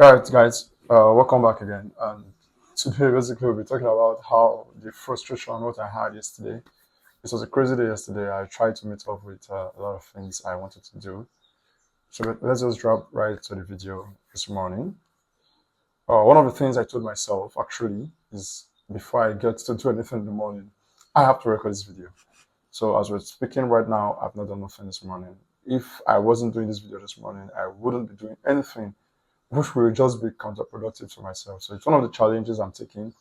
Alright, guys, welcome back again. And today, basically, we'll be talking about how the frustration what I had yesterday. It was a crazy day yesterday. I tried to meet up with a lot of things I wanted to do. So let's just drop right to the video this morning. One of the things I told myself actually is before I get to do anything in the morning, I have to record this video. So as we're speaking right now, I've not done nothing this morning. If I wasn't doing this video this morning, I wouldn't be doing anything which will just be counterproductive to myself. So it's one of the challenges I'm taking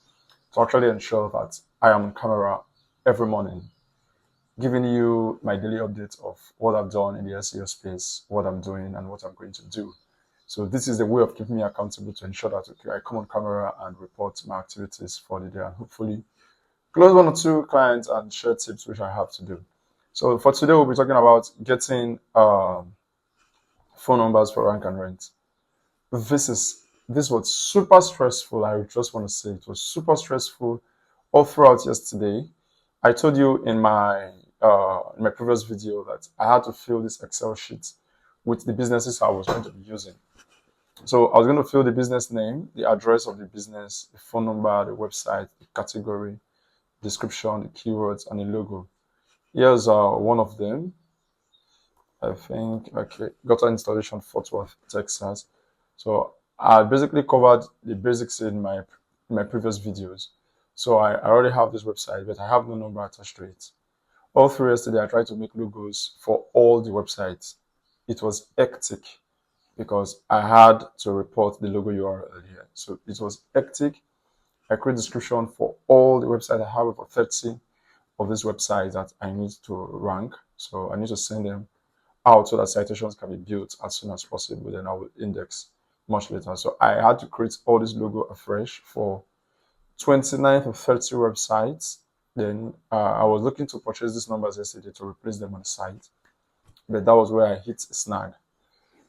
to actually ensure that I am on camera every morning, giving you my daily updates of what I've done in the SEO space, what I'm doing, and what I'm going to do. So this is the way of keeping me accountable to ensure that I come on camera and report my activities for the day and hopefully close one or two clients and share tips which I have to do. So for today, we'll be talking about getting phone numbers for rank and rent. This was super stressful. I just want to say it was super stressful all throughout yesterday. I told you in my previous video that I had to fill this Excel sheet with the businesses I was going to be using. So I was going to fill the business name, the address of the business, the phone number, the website, the category, description, the keywords, and the logo. Here's one of them. I think, okay, got an installation Fort Worth, Texas. So I basically covered the basics in my previous videos. So I already have this website, but I have no number attached to it. All through yesterday, I tried to make logos for all the websites. It was hectic because I had to report the logo URL here. So it was hectic. I create description for all the websites. I have over 30 of these websites that I need to rank. So I need to send them out so that citations can be built as soon as possible. Then I will index much later. So I had to create all this logo afresh for 29 or 30 websites. Then I was looking to purchase these numbers yesterday to replace them on the site, but that was where I hit a snag.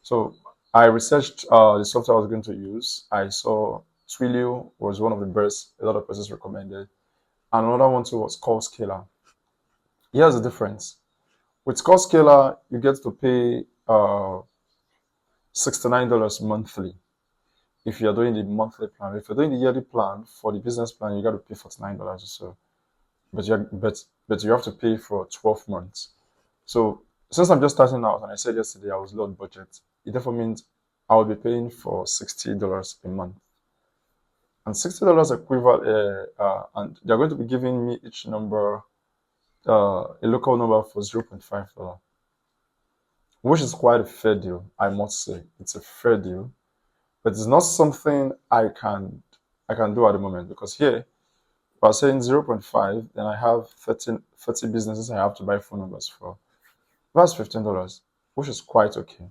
So I researched the software I was going to use. I saw Twilio was one of the best a lot of persons recommended, and another one too was CallScaler. Here's the difference. With CallScaler, you get to pay $69 monthly if you're doing the monthly plan. If you're doing the yearly plan for the business plan, you got to pay $49 or so. But you have to pay for 12 months. So since I'm just starting out, and I said yesterday I was low on budget, it therefore means I will be paying for $60 a month. And $60 equivalent, and they're going to be giving me each number a local number for $0.5, which is quite a fair deal, I must say. It's a fair deal, but it's not something I can do at the moment because here, by saying 0.5, then I have 30 businesses I have to buy phone numbers for. That's $15, which is quite okay.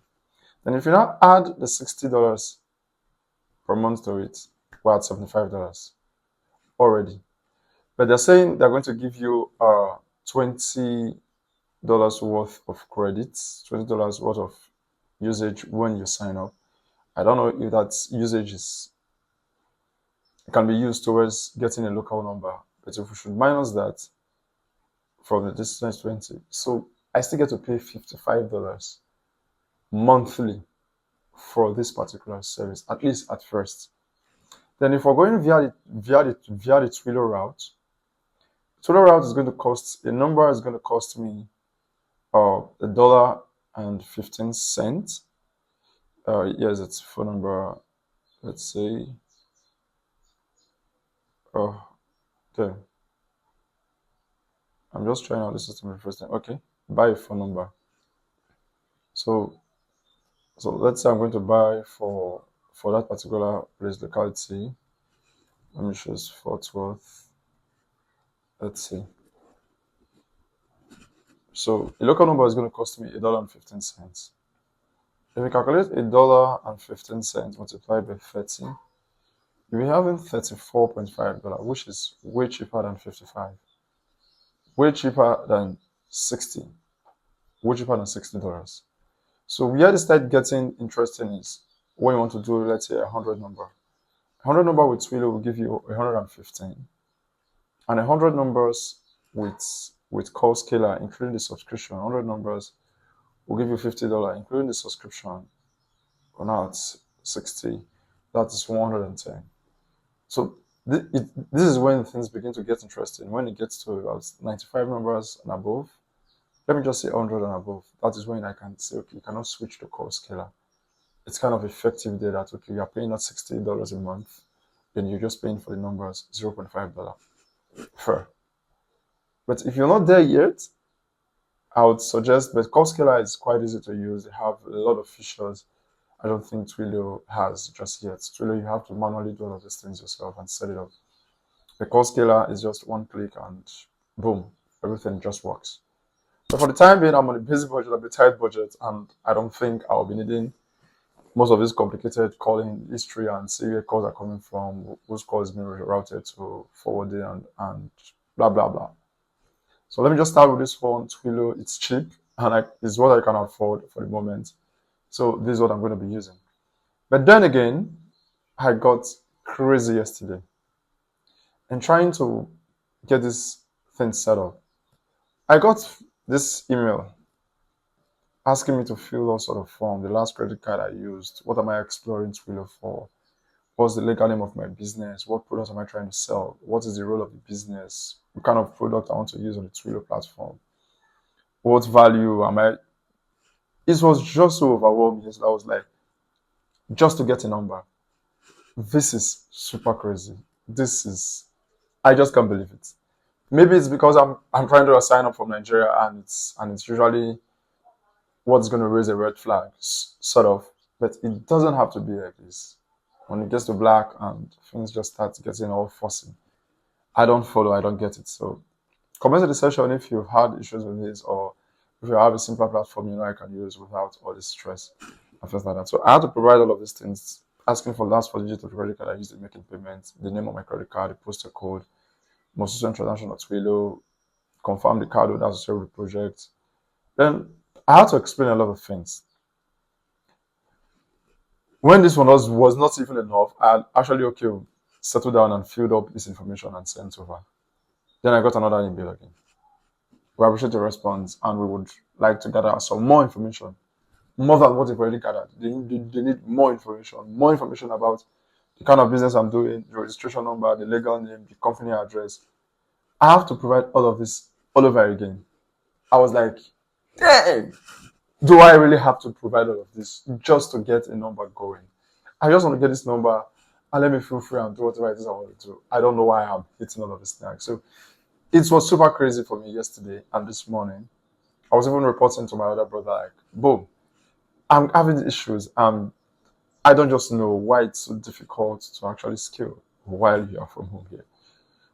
Then if you now add the $60 per month to it, we're at $75 already. But they're saying they're going to give you $20 worth of credits, $20 worth of usage when you sign up. I don't know if that usage can be used towards getting a local number, but if we should minus that from the distance 20, so I still get to pay $55 monthly for this particular service, at least at first. Then if we're going via the Twilio route, is going to cost a number is going to cost me $1.15. Yes, it's phone number. Let's say, okay. I'm just trying out the system first time. Okay, buy a phone number. So let's say I'm going to buy for that particular place locality. Let me choose Fort Worth. Let's see. So a local number is going to cost me $1.15. If we calculate $1.15 multiplied by 30, you'll be having $34.5, which is way cheaper than 55, way cheaper than 60, way cheaper than $60. So where this start getting interesting is when you want to do, let's say, 100 number. 100 number with Twilio will give you 115, and 100 numbers with CallScaler, including the subscription, 100 numbers will give you $50, including the subscription. Well, now it's 60. That is 110. So this is when things begin to get interesting. When it gets to about 95 numbers and above, let me just say 100 and above. That is when I can say, okay, you cannot switch to core scalar. It's kind of effective there that, okay, you're paying not $60 a month, then you're just paying for the numbers $0.5. Fair. But if you're not there yet, I would suggest, but core scalar is quite easy to use. They have a lot of features I don't think Twilio has just yet. Twilio, you have to manually do all of these things yourself and set it up. The core scalar is just one click and boom, everything just works. But for the time being, I'm on a busy budget, a tight budget, and I don't think I'll be needing most of this complicated calling history and see where calls are coming from, whose call is being routed to forwarding and blah blah blah. So let me just start with this one, Twilio. It's cheap and it's what I can afford for the moment. So this is what I'm going to be using. But then again, I got crazy yesterday and trying to get this thing set up. I got this email asking me to fill all sort of form. The last credit card I used. What am I exploring Twilio for? What's the legal name of my business? What products am I trying to sell? What is the role of the business? What kind of product I want to use on the Twilio platform? What value am I? It was just so overwhelming. I was like, just to get a number. This is super crazy. I just can't believe it. Maybe it's because I'm trying to sign up from Nigeria and it's usually what's going to raise a red flag, sort of. But it doesn't have to be like this. When it gets to black and things just start getting all fussy, I don't follow, I don't get it. So comment in the section if you've had issues with this or if you have a simpler platform I can use without all this stress and things like that. So I had to provide all of these things, asking for the last 4 digits of the credit card I used in making payments, the name of my credit card, the postal code, most recent transaction of Twilio, confirm the card that's associated with the project. Then I had to explain a lot of things. When this one was not even enough, I actually settled down and filled up this information and sent over. Then I got another email again. We appreciate your response and we would like to gather some more information, more than what you've already gathered. They need more information about the kind of business I'm doing, the registration number, the legal name, the company address. I have to provide all of this all over again. I was like, dang, do I really have to provide all of this just to get a number going? I just want to get this number and let me feel free and do whatever it is I want to do. I don't know why I'm hitting all of this thing. So it was super crazy for me yesterday and this morning. I was even reporting to my other brother, like, boom, I'm having issues. I don't just know why it's so difficult to actually scale while you are from home here.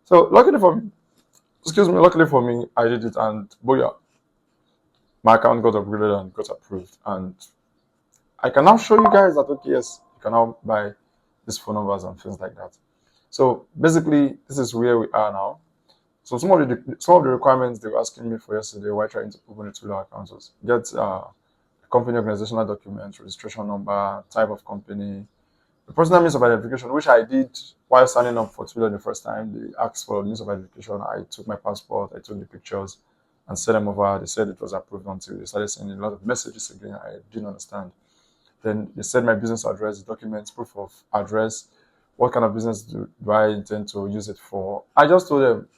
So luckily for me, I did it and booyah, my account got upgraded and got approved. And I can now show you guys that, okay, yes, you can now buy these phone numbers and things like that. So basically, this is where we are now. So some of the requirements they were asking me for yesterday while trying to open a Twilio account was get company organizational document, registration number, type of company, the personal means of identification, which I did while signing up for Twilio the first time. They asked for means of identification. I took my passport, I took the pictures, and sent them over. They said it was approved until they started sending a lot of messages again. I didn't understand. Then they said my business address, documents, proof of address, what kind of business do I intend to use it for. I just told them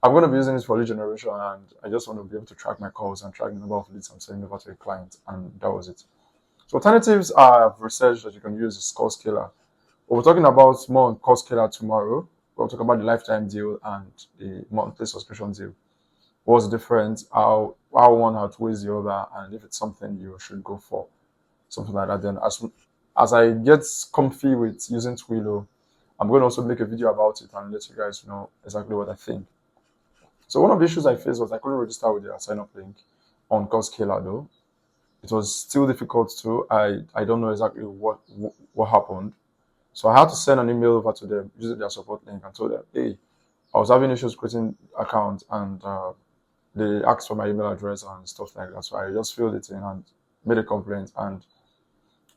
I'm going to be using this for lead generation and I just want to be able to track my calls and track the number of leads I'm sending over to a client. And that was it. So alternatives I've researched that you can use is core scalar. But we're talking about more on core scalar tomorrow. We'll talk about the lifetime deal and the monthly subscription deal. What's the difference? How one outweighs the other, and if it's something you should go for, something like that. Then as I get comfy with using Twilio, I'm going to also make a video about it and let you guys know exactly what I think. So one of the issues I faced was I couldn't register with their sign up link on core scalar though. It was still difficult too. I don't know exactly what happened. So I had to send an email over to them using their support link and told them, hey, I was having issues creating accounts and they asked for my email address and stuff like that. So I just filled it in and made a complaint. And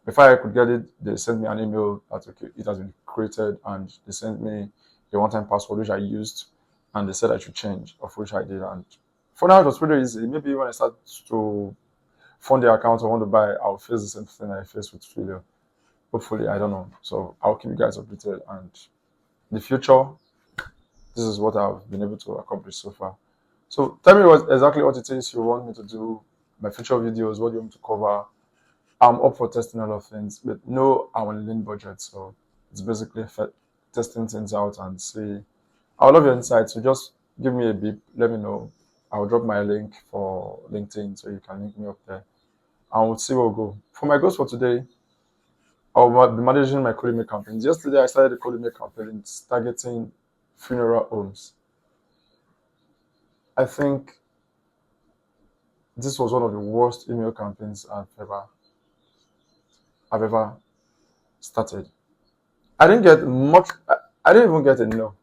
before I could get it, they sent me an email that okay, it has been created, and they sent me a one-time password which I used, and they said I should change, of which I did. And for now, it was pretty easy. Maybe when I start to fund the account I want to buy, I'll face the same thing I faced with Twilio. hopefully, I don't know. So I'll keep you guys updated. And in the future, this is what I've been able to accomplish so far. So tell me exactly what it is you want me to do, my future videos, what you want me to cover. I'm up for testing a lot of things, but no, I'm on a lean budget. So it's basically testing things out and see. I love your insights. So just give me a beep, let me know. I'll drop my link for LinkedIn so you can link me up there. And we'll see where we'll go. For my goals for today, I'll be managing my Cody Make campaigns. Yesterday, I started the Cody Make campaign targeting funeral homes. I think this was one of the worst email campaigns I've ever started. I didn't get much. I didn't even get a no.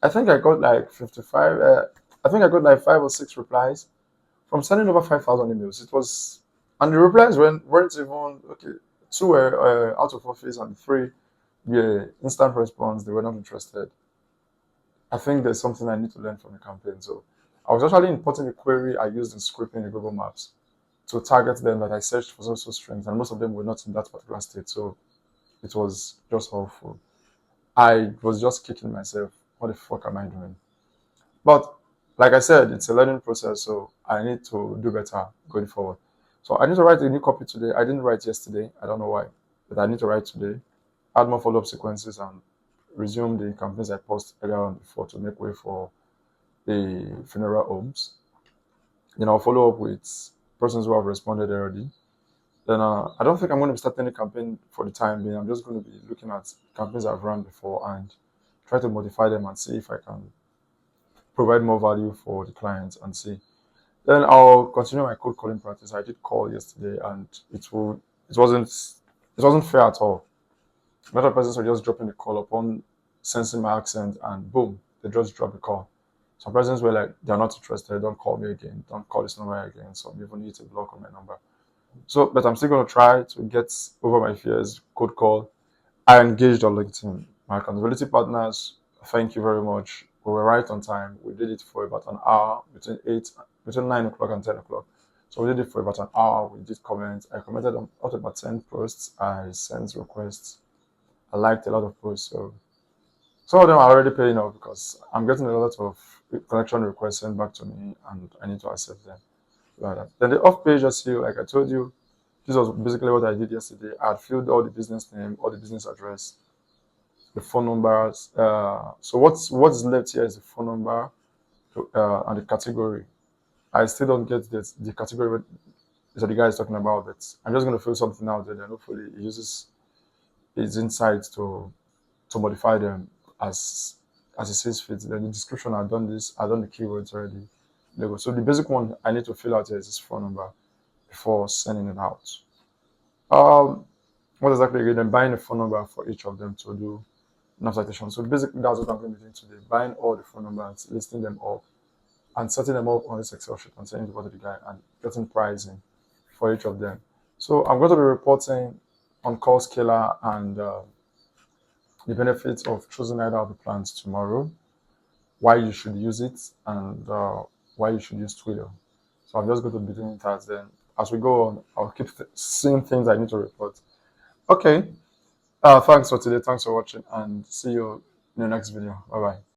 I think I got like 55. I think I got like 5 or 6 replies from sending over 5,000 emails. It was, and the replies weren't even okay. 2 were out of office, and 3 were instant response. They were not interested. I think there's something I need to learn from the campaign. So I was actually importing the query I used in scripting in Google Maps to target them that I searched for social strings, and most of them were not in that particular state. So it was just awful. I was just kicking myself. What the fuck am I doing? But like I said, it's a learning process, so I need to do better going forward. So I need to write a new copy today. I didn't write yesterday. I don't know why, but I need to write today. Add more follow-up sequences and resume the campaigns I posted earlier on before to make way for the funeral homes. Then I'll follow up with persons who have responded already. Then I don't think I'm going to be starting any campaign for the time being. I'm just going to be looking at campaigns I've run before and try to modify them and see if I can provide more value for the clients and see. Then I'll continue my cold calling practice. I did call yesterday and it wasn't fair at all. A lot of persons were just dropping the call upon sensing my accent and boom, they just dropped the call. Some persons were like, they're not interested, don't call me again, don't call this number again. So I'm even need to block on my number. So, but I'm still going to try to get over my fears, cold call. I engaged on LinkedIn. My accountability partners, thank you very much. We were right on time. We did it for about an hour between 9 o'clock and 10 o'clock. So we did it for about an hour. We did comments. I commented on up to about 10 posts. I sent requests. I liked a lot of posts. So some of them are already paying off because I'm getting a lot of connection requests sent back to me and I need to accept them. Like that. Then the off page SEO, like I told you, this was basically what I did yesterday. I had filled all the business name, all the business address, the phone numbers. So what's left here is the phone number and the category. I still don't get the category that the guy is talking about, but I'm just going to fill something out there, and hopefully he uses his insights to modify them as he sees fit. Then the description, I've done this. I've done the keywords already. There we go. So the basic one I need to fill out here is this phone number before sending it out. What exactly again? Then buying a phone number for each of them to do enough citation. So basically, that's what I'm going to be doing today: buying all the phone numbers, listing them up, and setting them up on this Excel sheet and sending it over to the guy and getting pricing for each of them. So I'm going to be reporting on Call Scaler and the benefits of choosing either of the plans tomorrow, why you should use it, and why you should use Twitter. So I'm just going to be doing that. Then as we go on, I'll keep seeing things I need to report. Okay. Thanks for today. Thanks for watching, and see you in the next video. Bye bye.